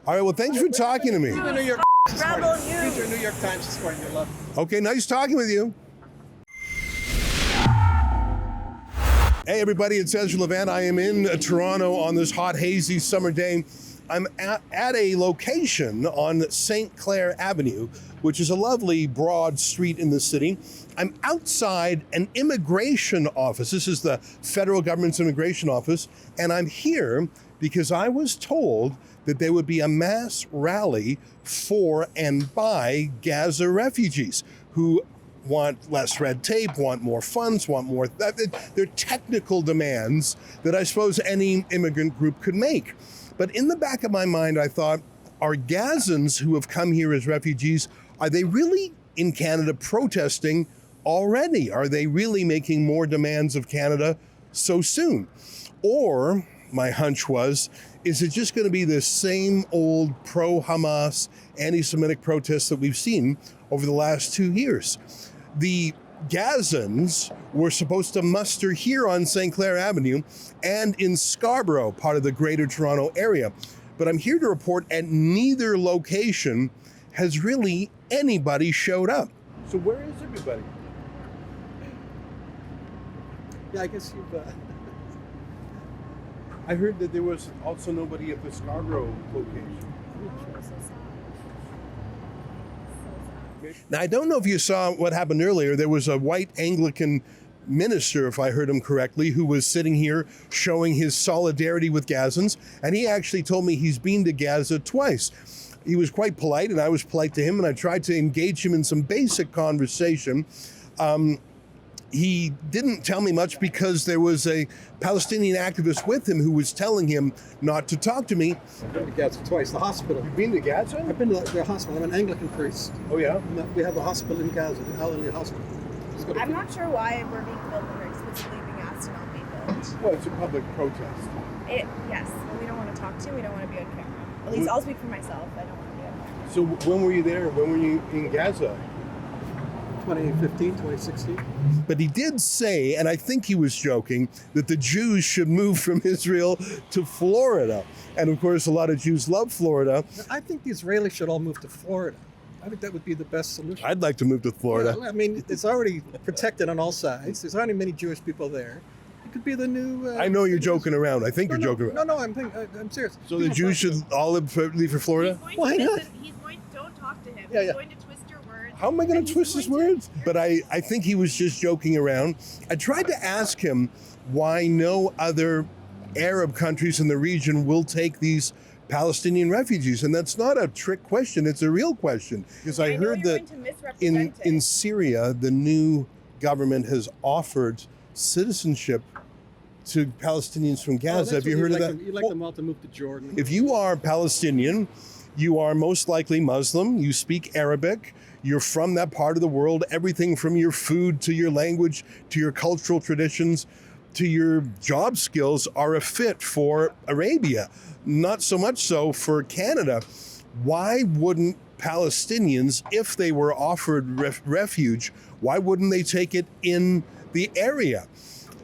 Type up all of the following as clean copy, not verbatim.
All right, well, thanks for talking to me. New York Rebel News. New York Times this morning. Love. Okay, nice talking with you. Hey, everybody, it's Ezra Levant. I am in Toronto on this hot, hazy summer day. I'm at a location on St. Clair Avenue, which is a lovely, broad street in the city. I'm outside an immigration office. This is the federal government's immigration office, and I'm here because I was told that there would be a mass rally for and by Gaza refugees who want less red tape, want more funds, want more. They're technical demands that I suppose any immigrant group could make. But in the back of my mind, I thought, are Gazans who have come here as refugees, are they really in Canada protesting already? Are they really making more demands of Canada so soon? Or, my hunch was, is it just going to be the same old pro-Hamas anti-Semitic protests that we've seen over the last 2 years? The Gazans were supposed to muster here on St. Clair Avenue and in Scarborough, part of the Greater Toronto area. But I'm here to report at neither location has really anybody showed up. So where is everybody? Yeah, I guess you've. I heard that there was also nobody at the Scarborough location. Now, I don't know if you saw what happened earlier. There was a white Anglican minister, if I heard him correctly, who was sitting here showing his solidarity with Gazans. And he actually told me he's been to Gaza twice. He was quite polite, and I was polite to him, and I tried to engage him in some basic conversation. He didn't tell me much because there was a Palestinian activist with him who was telling him not to talk to me. I've been to Gaza twice. The hospital. You've been to Gaza? I've been to the hospital. I'm an Anglican priest. Oh, yeah? We have a hospital in Gaza, the Hallelujah Hospital. I'm not sure why we're being filmed and we're explicitly being asked to not be filmed. Well, it's a public protest. Yes, we don't want to talk to you. We don't want to be on camera. At least I'll speak for myself. I don't want to be on camera. So when were you there? When were you in Gaza? 2015, 2016. But he did say, and I think he was joking, that the Jews should move from Israel to Florida. And of course, a lot of Jews love Florida. I think the Israelis should all move to Florida. I think that would be the best solution. I'd like to move to Florida. Yeah, I mean, it's already protected on all sides. There's already many Jewish people there. It could be the new... I know you're joking around. I think you're joking around. No, I'm serious. So the Jews should all leave for Florida? Why not? Don't talk to him. Yeah. He's going to twist your words. How am I going to twist his words? But I think he was just joking around. I tried to ask him why no other Arab countries in the region will take these Palestinian refugees. And that's not a trick question. It's a real question. Because I heard that in Syria, the new government has offered citizenship to Palestinians from Gaza. Have you heard of that? You'd like them all to move to Jordan. If you are Palestinian, you are most likely Muslim, you speak Arabic, you're from that part of the world, everything from your food to your language to your cultural traditions to your job skills are a fit for Arabia, not so much so for Canada. Why wouldn't Palestinians, if they were offered refuge, why wouldn't they take it in the area?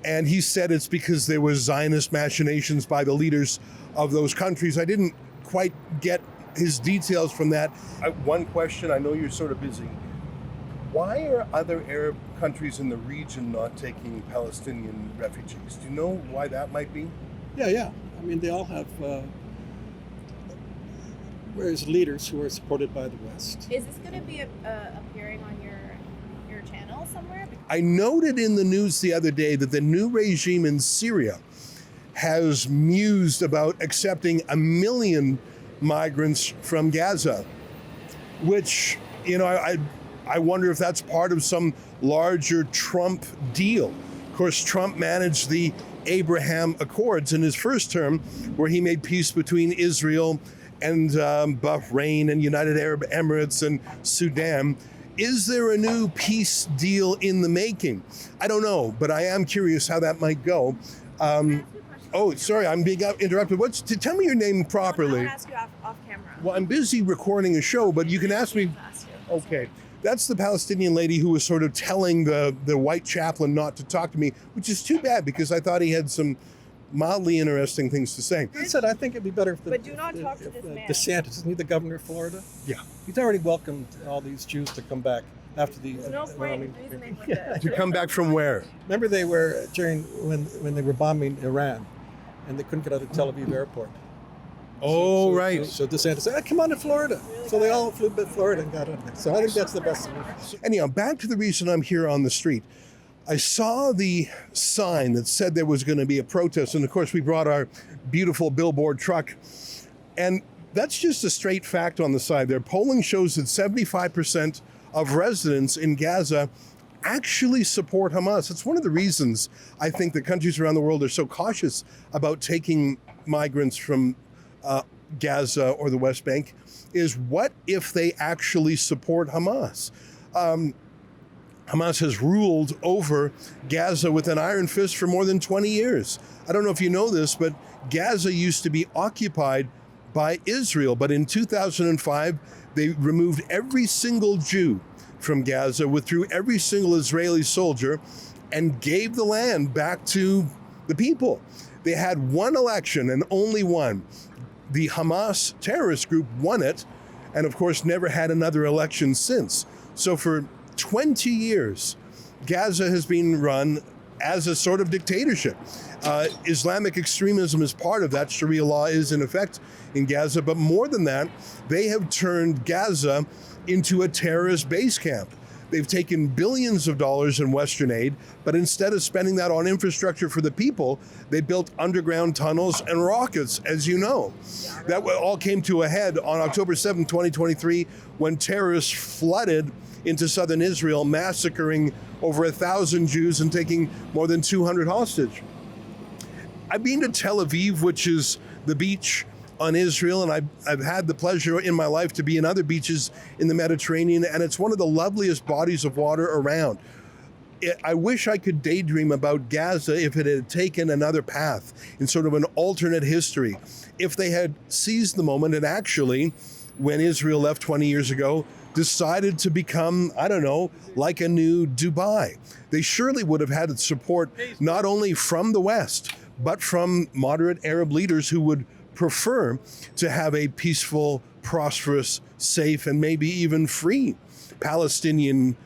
And he said it's because there was Zionist machinations by the leaders of those countries. I didn't quite get his details from that. One question, I know you're sort of busy. Why are other Arab countries in the region not taking Palestinian refugees? Do you know why that might be? Yeah. I mean, they all have various leaders who are supported by the West. Is this going to be appearing on your channel somewhere? I noted in the news the other day that the new regime in Syria has mused about accepting 1 million migrants from Gaza, which, I wonder if that's part of some larger Trump deal. Of course, Trump managed the Abraham Accords in his first term, where he made peace between Israel and Bahrain and United Arab Emirates and Sudan. Is there a new peace deal in the making? I don't know, but I am curious how that might go. Oh, sorry, I'm being interrupted. Tell me your name properly. I want to ask you off camera. Well, I'm busy recording a show, but you can ask me. Okay. That's the Palestinian lady who was sort of telling the white chaplain not to talk to me, which is too bad because I thought he had some mildly interesting things to say. I said I think it'd be better if But do not talk to this man. DeSantis, isn't he the governor of Florida? Yeah. He's already welcomed all these Jews to come back after the. There's no point in reasoning with this. To come back from where? Remember they were during when they were bombing Iran, and they couldn't get out of Tel Aviv airport. Oh, right. So DeSantis said, come on to Florida. So they all flew to Florida and got out there. So I think that's the best solution. Anyhow, back to the reason I'm here on the street. I saw the sign that said there was going to be a protest, and of course we brought our beautiful billboard truck, and that's just a straight fact on the side there. Polling shows that 75% of residents in Gaza actually support Hamas. It's one of the reasons I think the countries around the world are so cautious about taking migrants from Gaza or the West Bank, is what if they actually support Hamas? Hamas has ruled over Gaza with an iron fist for more than 20 years. I don't know if you know this, but Gaza used to be occupied by Israel. But in 2005, they removed every single Jew from Gaza, withdrew every single Israeli soldier, and gave the land back to the people. They had one election and only one. The Hamas terrorist group won it, and of course never had another election since. So for 20 years, Gaza has been run as a sort of dictatorship. Islamic extremism is part of that. Sharia law is in effect in Gaza, but more than that, they have turned Gaza into a terrorist base camp. They've taken billions of dollars in Western aid, but instead of spending that on infrastructure for the people, they built underground tunnels and rockets, as you know. That all came to a head on October 7, 2023, when terrorists flooded into southern Israel, massacring over 1,000 Jews and taking more than 200 hostage. I've been to Tel Aviv, which is the beach on Israel, and I've had the pleasure in my life to be in other beaches in the Mediterranean, and it's one of the loveliest bodies of water around. I wish I could daydream about Gaza if it had taken another path in sort of an alternate history. If they had seized the moment and actually, when Israel left 20 years ago, decided to become, I don't know, like a new Dubai. They surely would have had support not only from the West, but from moderate Arab leaders who would prefer to have a peaceful, prosperous, safe, and maybe even free Palestinian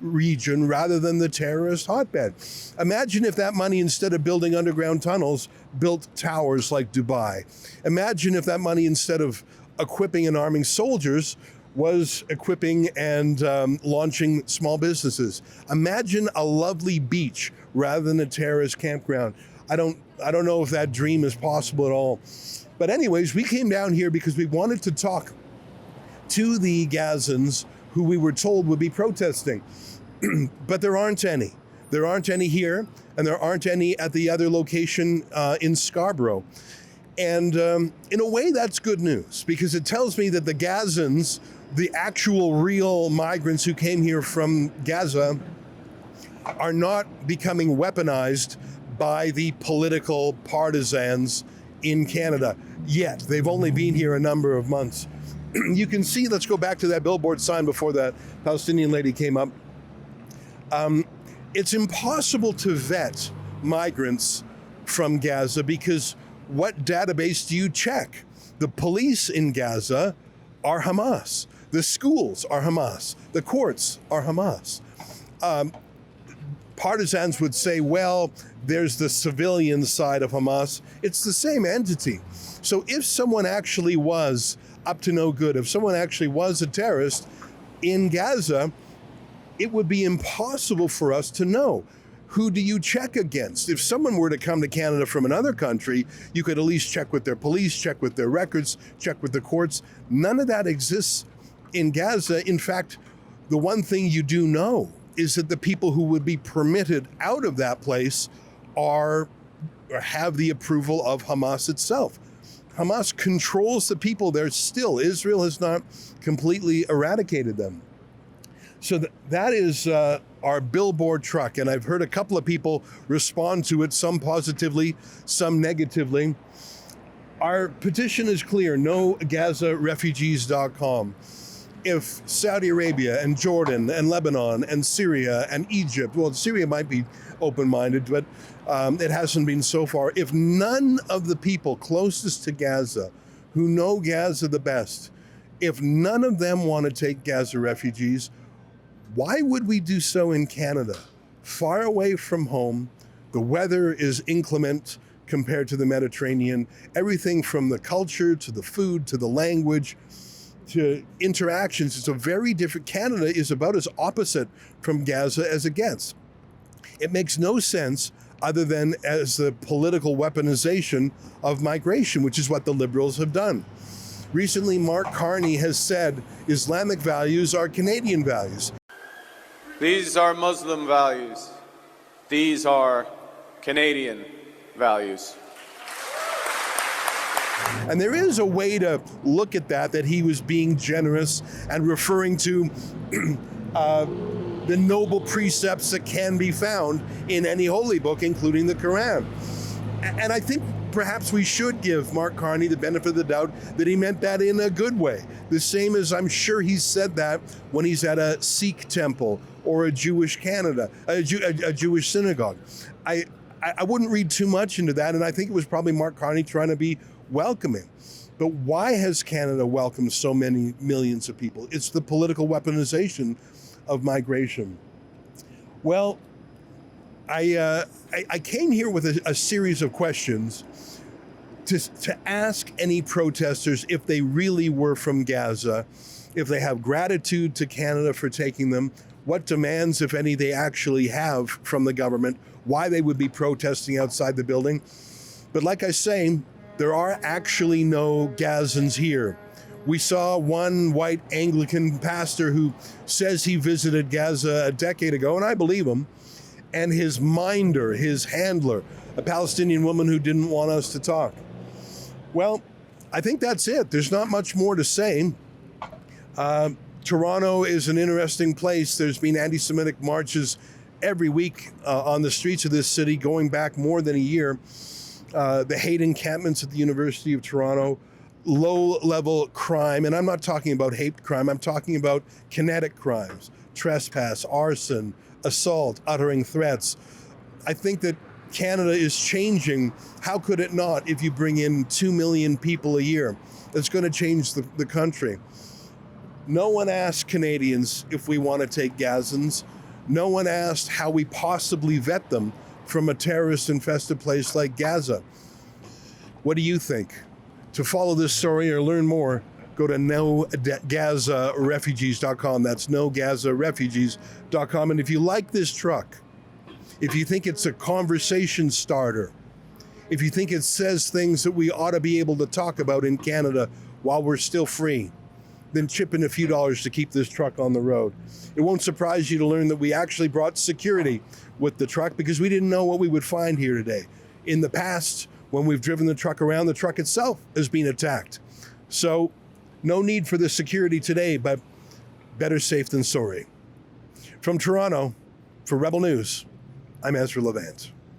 region rather than the terrorist hotbed. Imagine if that money, instead of building underground tunnels, built towers like Dubai. Imagine if that money, instead of equipping and arming soldiers, was equipping and launching small businesses. Imagine a lovely beach rather than a terrorist campground. I don't know if that dream is possible at all. But anyways, we came down here because we wanted to talk to the Gazans who we were told would be protesting. But there aren't any. There aren't any here, and there aren't any at the other location in Scarborough. And in a way, that's good news, because it tells me that the Gazans, the actual real migrants who came here from Gaza, are not becoming weaponized by the political partisans in Canada yet. They've only been here a number of months. You can see, let's go back to that billboard sign before that Palestinian lady came up. It's impossible to vet migrants from Gaza because what database do you check? The police in Gaza are Hamas. The schools are Hamas. The courts are Hamas. Partisans would say, well, there's the civilian side of Hamas. It's the same entity. So if someone actually was up to no good, if someone actually was a terrorist in Gaza, it would be impossible for us to know. Who do you check against? If someone were to come to Canada from another country, you could at least check with their police, check with their records, check with the courts. None of that exists in Gaza. In fact, the one thing you do know is that the people who would be permitted out of that place are or have the approval of Hamas itself. Hamas controls the people there still. Israel has not completely eradicated them. So that is our billboard truck, and I've heard a couple of people respond to it, some positively, some negatively. Our petition is clear, nogazarefugees.com. if Saudi Arabia and Jordan and Lebanon and Syria and Egypt, well, Syria might be open-minded, but it hasn't been so far. If none of the people closest to Gaza, who know Gaza the best, if none of them want to take Gaza refugees, why would we do so in Canada? Far away from home, the weather is inclement compared to the Mediterranean. Everything from the culture to the food to the language to interactions, it's a very different. Canada is about as opposite from Gaza as it gets. It makes no sense other than as the political weaponization of migration, which is what the Liberals have done. Recently, Mark Carney has said Islamic values are Canadian values. These are Muslim values. These are Canadian values. And there is a way to look at that he was being generous and referring to the noble precepts that can be found in any holy book, including the Quran. And I think perhaps we should give Mark Carney the benefit of the doubt that he meant that in a good way. The same as I'm sure he said that when he's at a Sikh temple or a Jewish Jewish synagogue. I wouldn't read too much into that, and I think it was probably Mark Carney trying to be welcoming. But why has Canada welcomed so many millions of people? It's the political weaponization of migration. Well, I came here with a series of questions to ask any protesters if they really were from Gaza, if they have gratitude to Canada for taking them, what demands, if any, they actually have from the government, why they would be protesting outside the building. But like I say, there are actually no Gazans here. We saw one white Anglican pastor who says he visited Gaza a decade ago, and I believe him, and his minder, his handler, a Palestinian woman who didn't want us to talk. Well, I think that's it. There's not much more to say. Toronto is an interesting place. There's been anti-Semitic marches every week on the streets of this city going back more than a year. The hate encampments at the University of Toronto, low-level crime, and I'm not talking about hate crime, I'm talking about kinetic crimes, trespass, arson, assault, uttering threats. I think that Canada is changing. How could it not if you bring in 2 million people a year? It's going to change the country. No one asked Canadians if we want to take Gazans. No one asked how we possibly vet them from a terrorist-infested place like Gaza. What do you think? To follow this story or learn more, go to nogazarefugees.com. That's nogazarefugees.com. And if you like this truck, if you think it's a conversation starter, if you think it says things that we ought to be able to talk about in Canada while we're still free, then chip in a few dollars to keep this truck on the road. It won't surprise you to learn that we actually brought security with the truck because we didn't know what we would find here today. In the past, when we've driven the truck around, the truck itself has been attacked. So no need for the security today, but better safe than sorry. From Toronto, for Rebel News, I'm Ezra Levant.